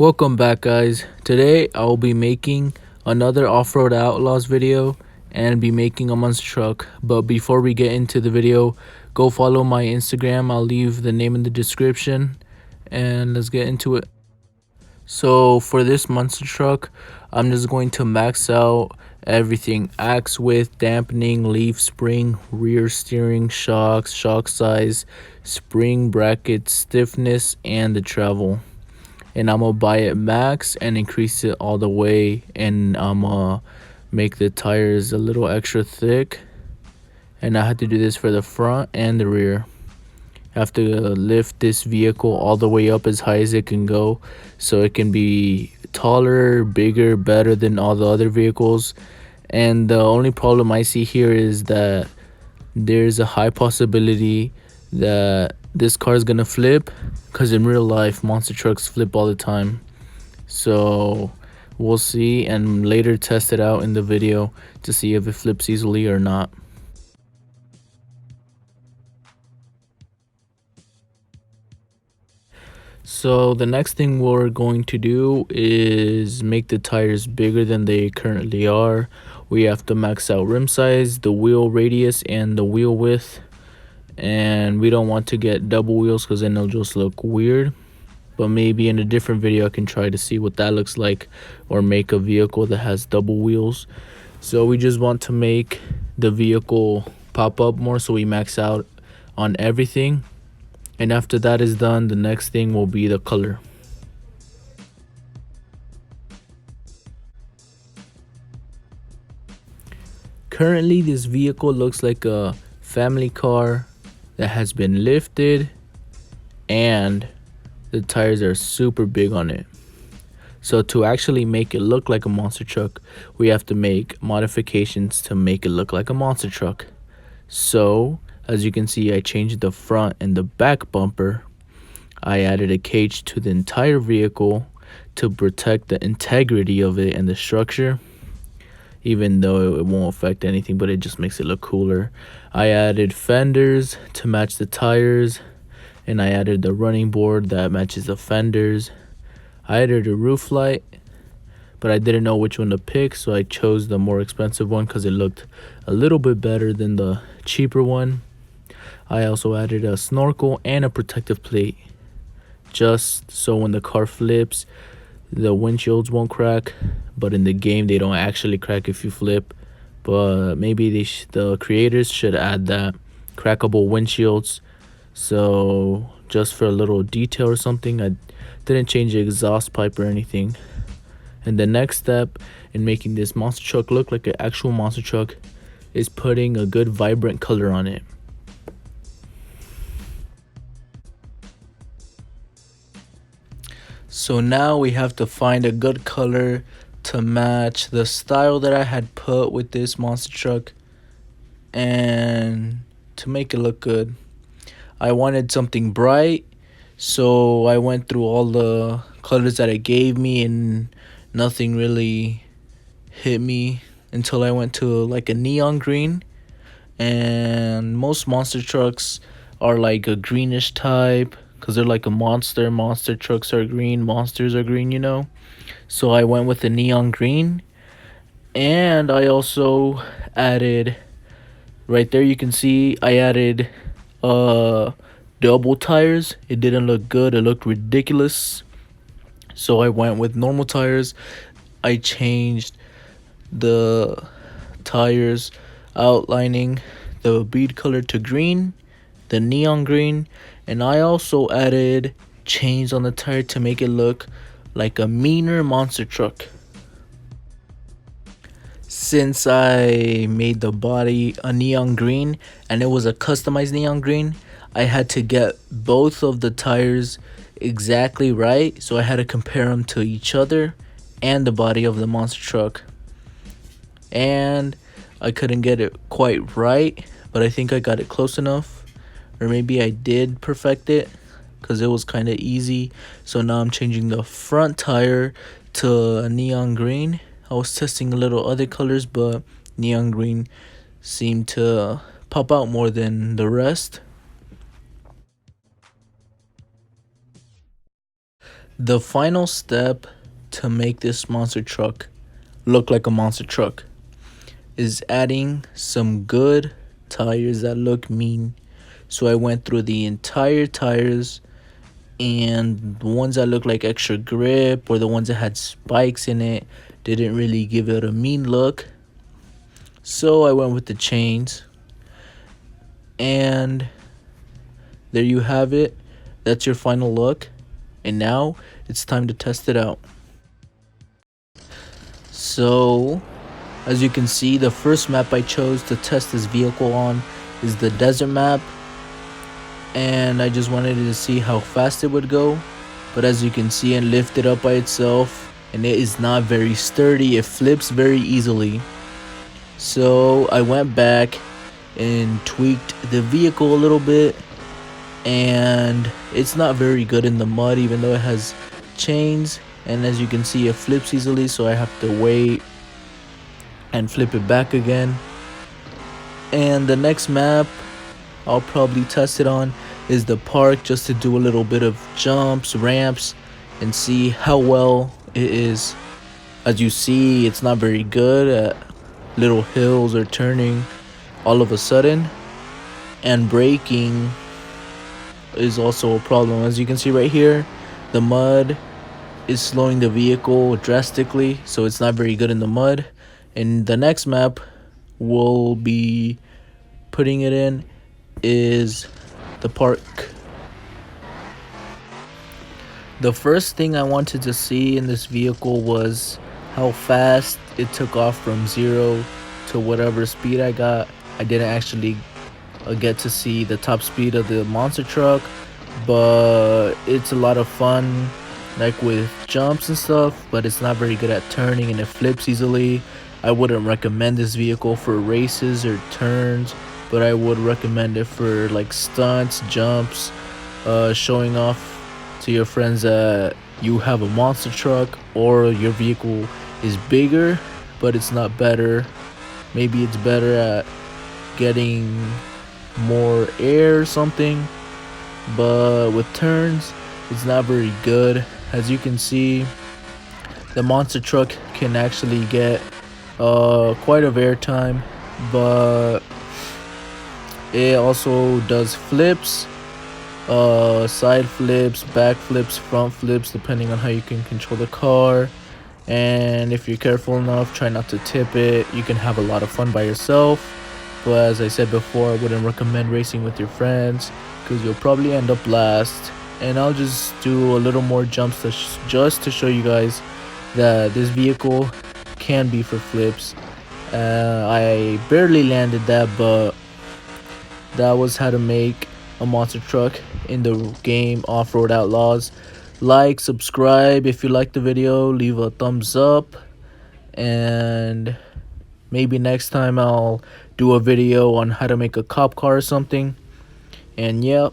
Welcome back, guys. Today I will be making another off-road Outlaws video and be making a monster truck. But before we get into the video, go follow my Instagram. I'll leave the name in the description and let's get into it. So for this monster truck, I'm just going to max out everything: axe width, dampening, leaf spring, rear steering, shocks, shock size, spring bracket stiffness, and the travel. And I'm gonna buy it max and increase it all the way, and I'm gonna make the tires a little extra thick, and I had to do this for the front and the rear. I have to lift this vehicle all the way up as high as it can go so it can be taller, bigger, better than all the other vehicles. And the only problem I see here is that there's a high possibility that this car is gonna flip, because in real life monster trucks flip all the time. So we'll see and later test it out in the video to see if it flips easily or not. So the next thing we're going to do is make the tires bigger than they currently are. We have to max out rim size, the wheel radius, and the wheel width. And we don't want to get double wheels because then it'll just look weird. But maybe in a different video I can try to see what that looks like, or make a vehicle that has double wheels. So we just want to make the vehicle pop up more, so we max out on everything. And after that is done, the next thing will be the color. Currently this vehicle looks like a family car that has been lifted, and the tires are super big on it. So to actually make it look like a monster truck, we have to make modifications to make it look like a monster truck. So as you can see, I changed the front and the back bumper. I added a cage to the entire vehicle to protect the integrity of it and the structure, even though it won't affect anything, but it just makes it look cooler. I added fenders to match the tires, and I added the running board that matches the fenders. I added a roof light, but I didn't know which one to pick, so I chose the more expensive one because it looked a little bit better than the cheaper one. I also added a snorkel and a protective plate, just so when the car flips, the windshields won't crack. But in the game they don't actually crack if you flip, but maybe the creators should add that, crackable windshields. So just for a little detail or something, I didn't change the exhaust pipe or anything. And the next step in making this monster truck look like an actual monster truck is putting a good vibrant color on it. So now we have to find a good color to match the style that I had put with this monster truck, and to make it look good. I wanted something bright, so I went through all the colors that it gave me and nothing really hit me until I went to like a neon green. And most monster trucks are like a greenish type because they're like a monster. Monster trucks are green, monsters are green, you know. So I went with the neon green, and I also added, right there you can see I added double tires. It didn't look good, it looked ridiculous, so I went with normal tires. I changed the tires outlining, the bead color to green, the neon green, and I also added chains on the tire to make it look like a meaner monster truck. Since I made the body a neon green and it was a customized neon green, I had to get both of the tires exactly right, so I had to compare them to each other and the body of the monster truck. And I couldn't get it quite right, but I think I got it close enough, or maybe I did perfect it because it was kind of easy. So now I'm changing the front tire to a neon green. I was testing a little other colors, but neon green seemed to pop out more than the rest. The final step to make this monster truck look like a monster truck is adding some good tires that look mean. So I went through the entire tires, and the ones that look like extra grip or the ones that had spikes in it didn't really give it a mean look. So I went with the chains, and there you have it. That's your final look. And now it's time to test it out. So, as you can see, the first map I chose to test this vehicle on is the desert map. And I just wanted to see how fast it would go. But as you can see, it lifted up by itself, and it is not very sturdy. It flips very easily. So I went back and tweaked the vehicle a little bit, and it's not very good in the mud even though it has chains. And as you can see, it flips easily, so I have to wait and flip it back again. And the next map I'll probably test it on is the park, just to do a little bit of jumps, ramps, and see how well it is. As you see, it's not very good at little hills or turning all of a sudden, and braking is also a problem. As you can see right here, the mud is slowing the vehicle drastically, so it's not very good in the mud. And the next map we'll be putting it in is the park. The first thing I wanted to see in this vehicle was how fast it took off from 0 to whatever speed I got. I didn't actually get to see the top speed of the monster truck, but it's a lot of fun, like with jumps and stuff, but it's not very good at turning, and it flips easily. I wouldn't recommend this vehicle for races or turns, but I would recommend it for like stunts, jumps, showing off to your friends that you have a monster truck, or your vehicle is bigger but it's not better. Maybe it's better at getting more air or something, but with turns it's not very good. As you can see, the monster truck can actually get quite a air time, but it also does flips, side flips, back flips, front flips, depending on how you can control the car. And if you're careful enough, try not to tip it, you can have a lot of fun by yourself. But as I said before, I wouldn't recommend racing with your friends, because you'll probably end up last. And I'll just do a little more jumps just to show you guys that this vehicle can be for flips. I barely landed that, but that was how to make a monster truck in the game Off-Road Outlaws. Like, subscribe if you liked the video, leave a thumbs up, and maybe next time I'll do a video on how to make a cop car or something. And yeah,